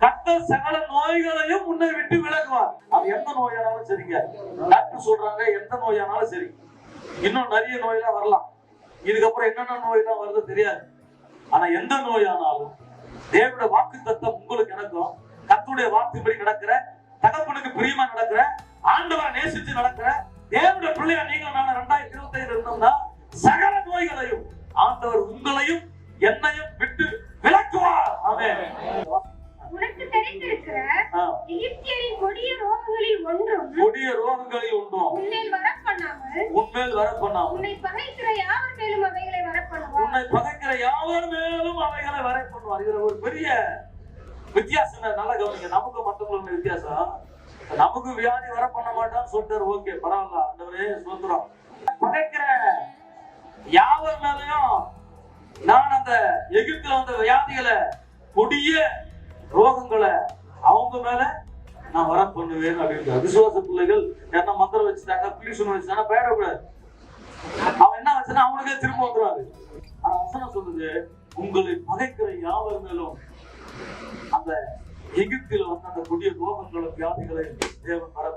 கர்த்தர் சகல நோய்களையும் உன்னை விட்டு விலகுவார். அது எந்த நோயானாலும் சரிங்க. டாக்டர் சொல்றாங்க எந்த நோயானாலும் சரி. இன்னும் நிறைய நோயெல்லாம் வரலாம். இதுக்கப்புறம் என்னென்ன நோயெல்லாம் வருது தெரியாது. ஆனா எந்த நோயானாலும் தேவனுடைய வாக்குத்தத்தம் உங்களுக்கு எனக்கும் கர்த்தருடைய வார்த்தைப்படி நடக்கிற, தகப்பனுக்கு பிரியமா நடக்கிற, ஆண்டவரை நேசிச்சு நடக்கிற தேவனுடைய பிள்ளையா நீங்க நான் 2025 இருந்தோம்னா சகல நோய்களையும் ஆண்டவர் உங்களையும் என்னையும் விட்டு விலக்குவார். ஆமென். உனக்கு தெரிந்திருக்கிற எகிப்தியரின் கொடிய ரோகங்களில் ஒன்றும் உன்மேல் வரப்பண்ணாமல் உன்னை பகைக்கிற யாவர் மேலும் அவைகளை வரப்பண்ணுவார். இதுல ஒரு பெரிய வித்தியாசம் நல்லா கவனிங்க. நமக்கு மற்றவங்களுக்கு வித்தியாசம். நமக்கு வியாதி வர பண்ண மாட்டான்னு சொல்லிட்டாரு. ஓகே, பரவாயில்ல, ஆண்டவரே ஸ்தோத்திரம். பகைக்கிற யாவர் மேலையும் நான் அந்த எகிப்துல வந்த வியாதிகளை, கொடிய ரோகங்களை அவங்க மேல நான் வர பண்ணுவேன் அப்படின்னு. விசுவாச பிள்ளைகள் என்ன மந்திரம் வச்சுட்டாங்க, பிளீசன் வச்சுட்டாங்க, பயப்படக்கூடாது. அவன் என்ன வச்சுன்னா அவனுக்கே திரும்ப வந்துருவாரு. ஆனா வசனம் சொல்லுது, உங்களை பகைக்கிற யாவர் மேலும் அந்த எகிப்தில வந்து அந்த கொடிய ரோகங்களை, வியாதிகளை தேவன் வர